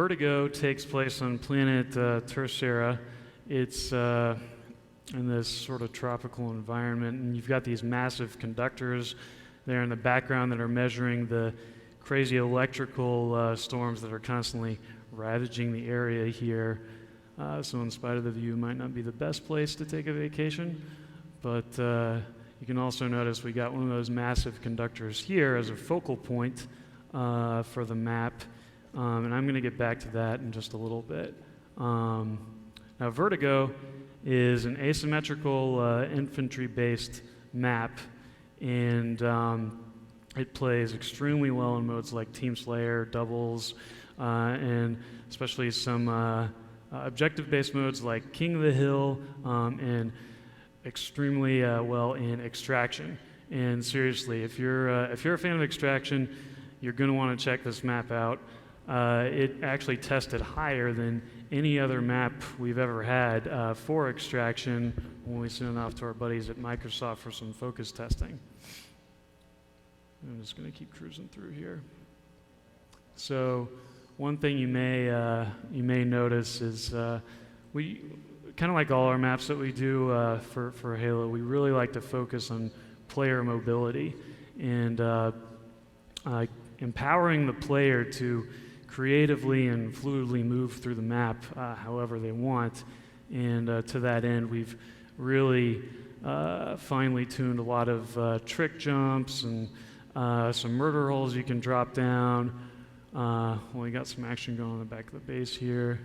Vertigo takes place on planet Tercera. It's in this sort of tropical environment, and you've got these massive conductors there in the background that are measuring the crazy electrical storms that are constantly ravaging the area here. So in spite of the view, it might not be the best place to take a vacation, but you can also notice we got one of those massive conductors here as a focal point for the map, and I'm going to get back to that in just a little bit. Now Vertigo is an asymmetrical infantry-based map, and it plays extremely well in modes like Team Slayer, doubles, and especially some objective-based modes like King of the Hill, and extremely well in Extraction. And seriously, if you're a fan of Extraction, you're going to want to check this map out. It actually tested higher than any other map we've ever had for Extraction when we sent it off to our buddies at Microsoft for some focus testing. I'm just going to keep cruising through here. So one thing you may notice is we kind of like all our maps that we do for Halo, we really like to focus on player mobility and empowering the player to creatively and fluidly move through the map however they want. And to that end, we've really finely tuned a lot of trick jumps and some murder holes you can drop down. We got some action going on the back of the base here.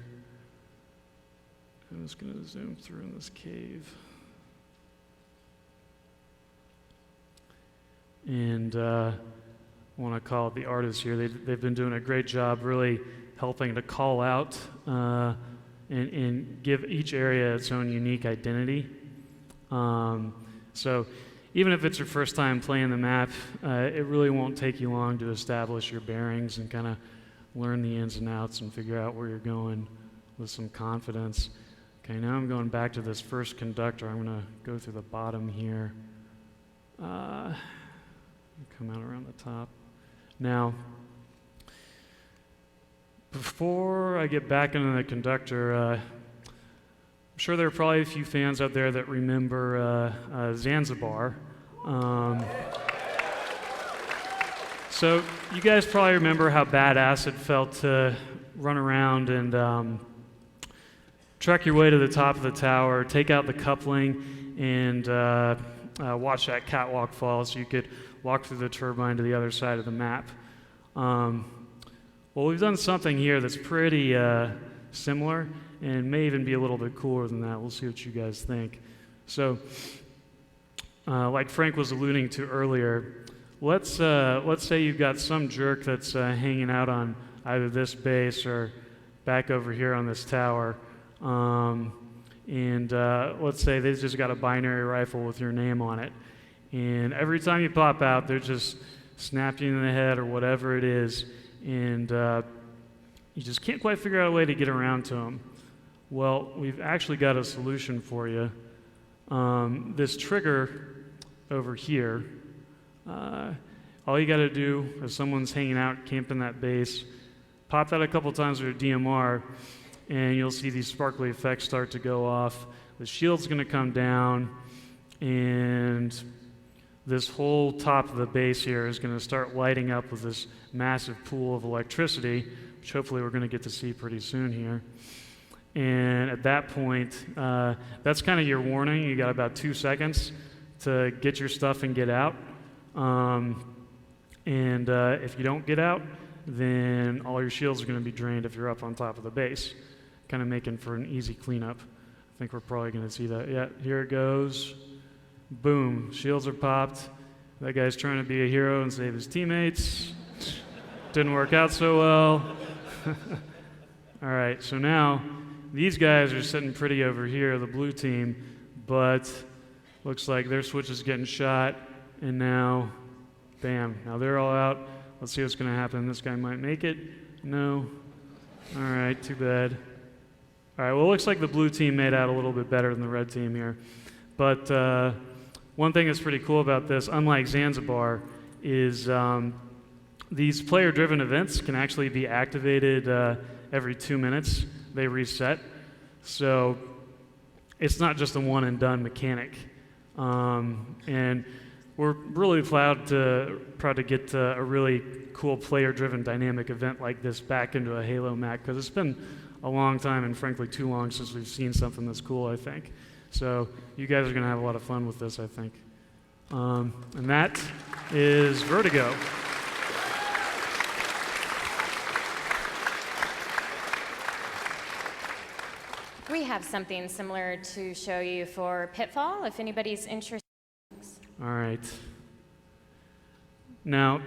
I'm just going to zoom through in this cave. And I want to call it the artists here. They've been doing a great job really helping to call out and give each area its own unique identity. So even if it's your first time playing the map, it really won't take you long to establish your bearings and kind of learn the ins and outs and figure out where you're going with some confidence. Okay, now I'm going back to this first conductor. I'm going to go through the bottom here. Come out around the top. Now, before I get back into the conductor, I'm sure there are probably a few fans out there that remember Zanzibar. So you guys probably remember how badass it felt to run around and trek your way to the top of the tower, take out the coupling, and watch that catwalk fall so you could walk through the turbine to the other side of the map. Well, we've done something here that's pretty similar and may even be a little bit cooler than that. We'll see what you guys think. So, like Frank was alluding to earlier, let's say you've got some jerk that's hanging out on either this base or back over here on this tower. And let's say they've just got a binary rifle with your name on it. And every time you pop out, they're just snap you in the head or whatever it is. And you just can't quite figure out a way to get around to them. Well, we've actually got a solution for you. This trigger over here, all you got to do if someone's hanging out, camping that base, pop that a couple times with your DMR, and you'll see these sparkly effects start to go off. The shield's going to come down, and this whole top of the base here is going to start lighting up with this massive pool of electricity, which hopefully we're going to get to see pretty soon here. And at that point, that's kind of your warning. You got about 2 seconds to get your stuff and get out. And if you don't get out, then all your shields are going to be drained if you're up on top of the base, kind of making for an easy cleanup. I think we're probably going to see that. Yeah, here it goes. Boom, shields are popped. That guy's trying to be a hero and save his teammates. Didn't work out so well. All right, so now these guys are sitting pretty over here, the blue team, but looks like their switch is getting shot, and now, bam, now they're all out. Let's see what's going to happen. This guy might make it. No. All right, too bad. All right, well, it looks like the blue team made out a little bit better than the red team here. But one thing that's pretty cool about this, unlike Zanzibar, is these player-driven events can actually be activated every 2 minutes they reset. So it's not just a one and done mechanic. And we're really proud to get a really cool player-driven dynamic event like this back into a Halo Mac, because it's been a long time, and frankly too long, since we've seen something that's cool, I think. So you guys are going to have a lot of fun with this, I think. And that is Vertigo. We have something similar to show you for Pitfall, if anybody's interested. All right. Now,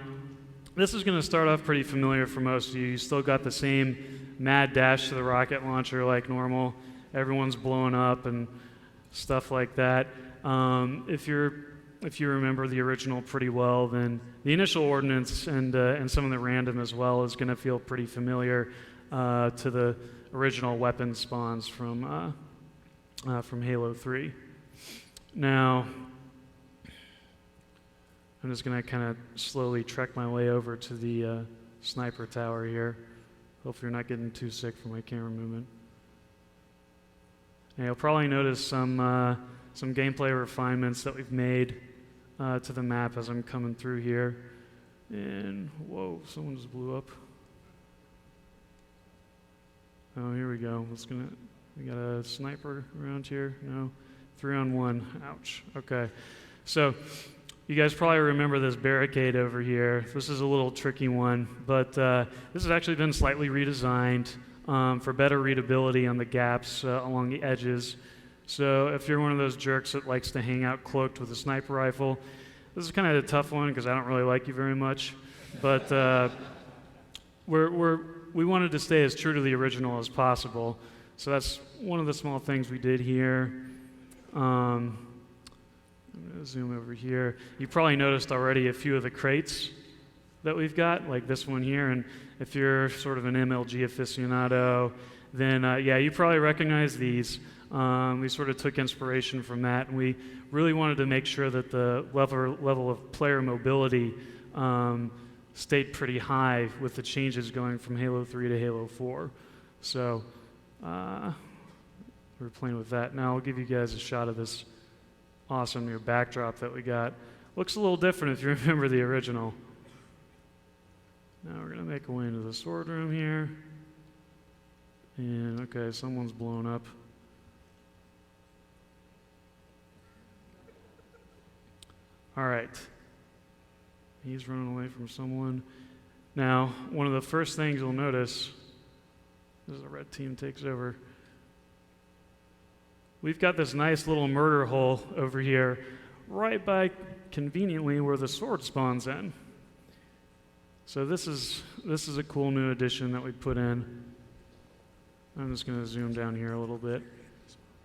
this is going to start off pretty familiar for most of you. You still got the same mad dash to the rocket launcher like normal. Everyone's blowing up and stuff like that. If you remember the original pretty well, then the initial ordnance and some of the random as well is going to feel pretty familiar to the original weapon spawns from Halo 3. Now, I'm just going to kind of slowly trek my way over to the sniper tower here. Hopefully you're not getting too sick from my camera movement. Now, you'll probably notice some gameplay refinements that we've made to the map as I'm coming through here. And, whoa, someone just blew up. Oh, here we go. We got a sniper around here. No, 3-on-1. Ouch. Okay. So, you guys probably remember this barricade over here. This is a little tricky one, but this has actually been slightly redesigned for better readability on the gaps along the edges. So if you're one of those jerks that likes to hang out cloaked with a sniper rifle, this is kind of a tough one because I don't really like you very much. But we wanted to stay as true to the original as possible. So that's one of the small things we did here. I'm going to zoom over here. You probably noticed already a few of the crates that we've got, like this one here. And if you're sort of an MLG aficionado, then yeah, you probably recognize these. We sort of took inspiration from that, and we really wanted to make sure that the level of player mobility stayed pretty high with the changes going from Halo 3 to Halo 4. So we're playing with that. Now I'll give you guys a shot of this awesome new backdrop that we got. Looks a little different if you remember the original. Now we're going to make our way into the sword room here. And okay, someone's blown up. All right. He's running away from someone. Now, one of the first things you'll notice as the red team takes over, we've got this nice little murder hole over here, right by conveniently where the sword spawns in. So this is a cool new addition that we put in. I'm just going to zoom down here a little bit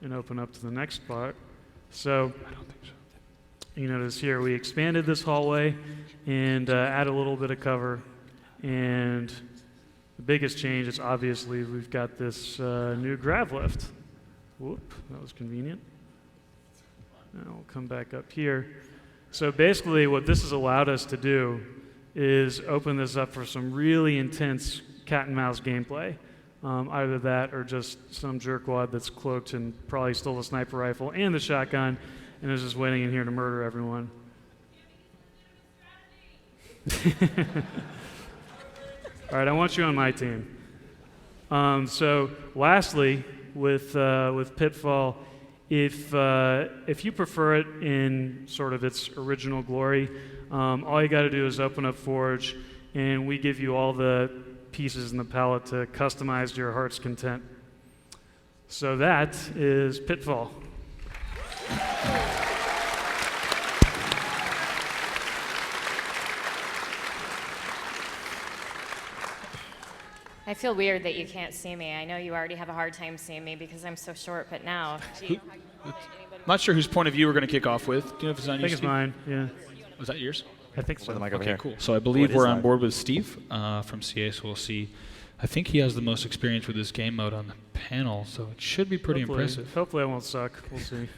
and open up to the next spot. So I don't think so. You notice here we expanded this hallway and add a little bit of cover. And the biggest change is obviously we've got this new grav lift. Whoop, that was convenient. Now we'll come back up here. So basically what this has allowed us to do is open this up for some really intense cat and mouse gameplay. Either that or just some jerkwad that's cloaked and probably stole the sniper rifle and the shotgun and is just waiting in here to murder everyone. All right, I want you on my team. So lastly, with Ptifall, if you prefer it in sort of its original glory, all you got to do is open up Forge, and we give you all the pieces in the palette to customize to your heart's content. So that is Ptifall. I feel weird that you can't see me. I know you already have a hard time seeing me because I'm so short, but now. I'm not sure whose point of view we're going to kick off with. Do you know if it's on you, I think it's mine, yeah. Was that yours? I think so. Okay, cool. So I believe we're on board with Steve from CA, so we'll see. I think he has the most experience with this game mode on the panel, so it should be pretty impressive. Hopefully I won't suck. We'll see.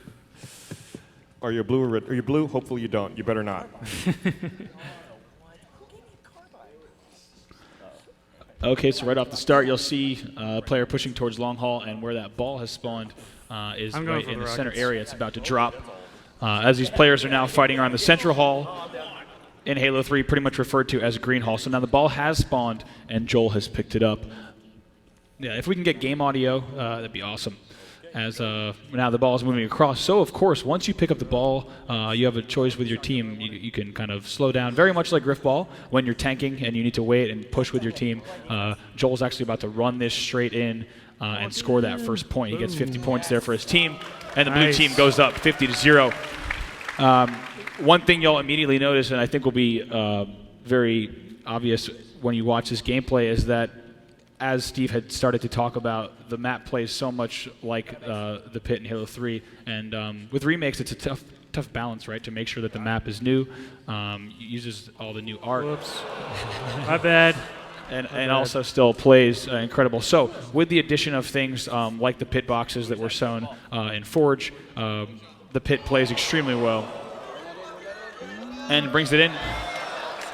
Are you blue or red? Are you blue? Hopefully you don't. You better not. Okay, so right off the start, you'll see a player pushing towards long haul, and where that ball has spawned is right in the center area. It's about to drop. As these players are now fighting around the central hall, in Halo 3 pretty much referred to as green hall. So now the ball has spawned, and Joel has picked it up. Yeah, if we can get game audio, that'd be awesome. As now the ball is moving across. So, of course, once you pick up the ball, you have a choice with your team. You can kind of slow down, very much like Griffball, when you're tanking and you need to wait and push with your team. Joel's actually about to run this straight in and score that first point. He gets 50 points there for his team, and the blue team goes up 50-0. One thing you'll immediately notice, and I think will be very obvious when you watch this gameplay, is that as Steve had started to talk about, the map plays so much like the Pit in Halo 3, and with remakes, it's a tough balance, right? To make sure that the map is new, uses all the new art. Whoops. My bad. And also still plays incredible. So with the addition of things like the Pit boxes that were shown in Forge, the Pit plays extremely well and brings it in.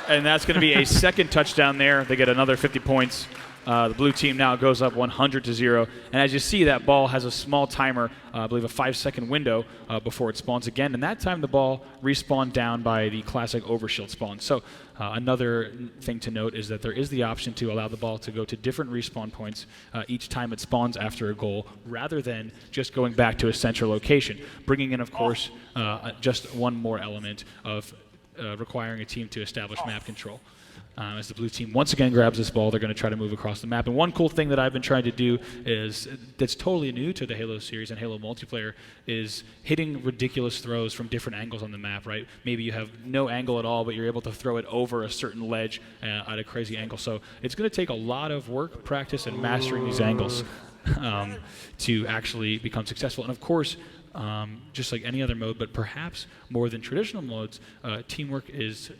And that's going to be a second touchdown there. They get another 50 points. The blue team now goes up 100-0. And as you see, that ball has a small timer, I believe a 5-second window before it spawns again. And that time the ball respawned down by the classic overshield spawn. So another thing to note is that there is the option to allow the ball to go to different respawn points each time it spawns after a goal, rather than just going back to a central location. Bringing in, of course, just one more element of requiring a team to establish map control. As the blue team once again grabs this ball, they're going to try to move across the map. And one cool thing that I've been trying to do is that's totally new to the Halo series and Halo multiplayer is hitting ridiculous throws from different angles on the map, right? Maybe you have no angle at all, but you're able to throw it over a certain ledge at a crazy angle. So it's going to take a lot of work, practice, and mastering these angles to actually become successful. And of course, just like any other mode, but perhaps more than traditional modes, teamwork is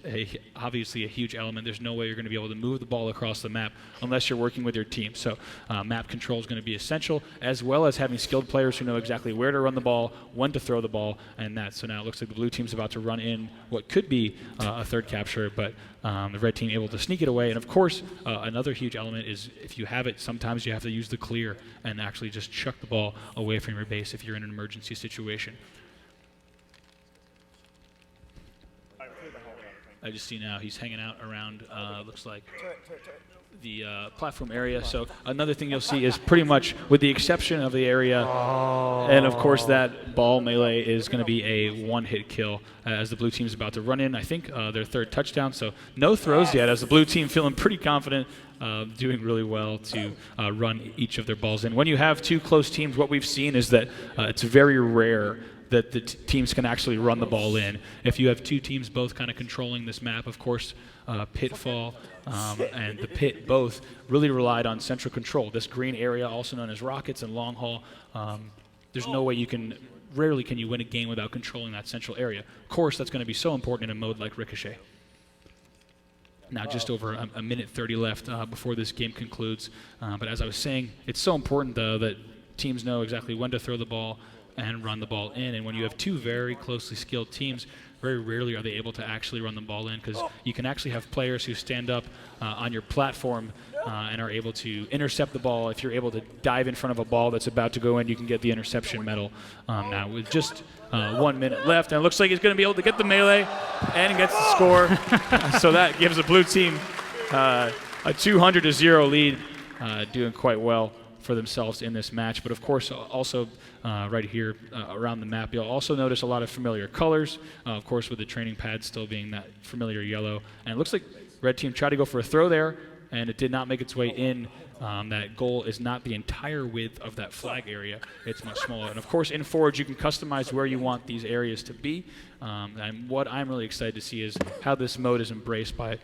obviously a huge element. There's no way you're going to be able to move the ball across the map unless you're working with your team. So map control is going to be essential, as well as having skilled players who know exactly where to run the ball, when to throw the ball, and that. So now it looks like the blue team's about to run in what could be a third capture, but the red team able to sneak it away. And of course, another huge element is if you have it, sometimes you have to use the clear and actually just chuck the ball away from your base if you're in an emergency situation. I just see now he's hanging out around, looks like, the platform area. So another thing you'll see is pretty much, with the exception of the area, and of course that ball melee is going to be a one-hit kill as the blue team is about to run in, I think, their third touchdown. So no throws yet, as the blue team feeling pretty confident, doing really well to run each of their balls in. When you have two close teams, what we've seen is that it's very rare that the teams can actually run the ball in. If you have two teams both kind of controlling this map, of course, Pitfall and the Pit both really relied on central control. This green area, also known as rockets and long haul, there's no way rarely can you win a game without controlling that central area. Of course, that's going to be so important in a mode like Ricochet. Now just over a minute 30 left before this game concludes. But as I was saying, it's so important, though, that teams know exactly when to throw the ball and run the ball in. And when you have two very closely skilled teams, very rarely are they able to actually run the ball in, because you can actually have players who stand up on your platform and are able to intercept the ball. If you're able to dive in front of a ball that's about to go in, you can get the interception medal. Now with just 1 minute left, and it looks like he's going to be able to get the melee and gets the score. So that gives the blue team a 200-0 lead, doing quite well for themselves in this match. But of course, also right here around the map, you'll also notice a lot of familiar colors, of course with the training pad still being that familiar yellow. And it looks like red team tried to go for a throw there, and it did not make its way in. That goal is not the entire width of that flag area. It's much smaller. And of course, in Forge, you can customize where you want these areas to be. And what I'm really excited to see is how this mode is embraced by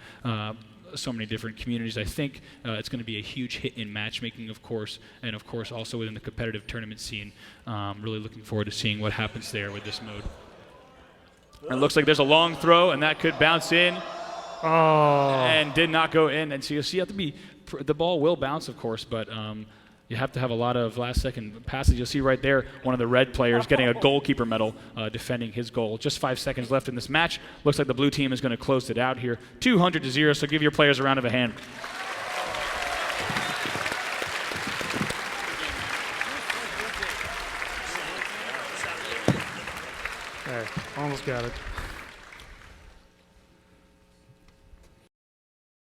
so many different communities. I think it's going to be a huge hit in matchmaking, of course, and of course also within the competitive tournament scene. Really looking forward to seeing what happens there with this mode. And it looks like there's a long throw, and that could bounce in. And did not go in. And so you'll see, the ball will bounce, of course, but you have to have a lot of last-second passes. You'll see right there one of the red players getting a goalkeeper medal, defending his goal. Just 5 seconds left in this match. Looks like the blue team is going to close it out here, 200-0. So give your players a round of a hand. All right, almost got it.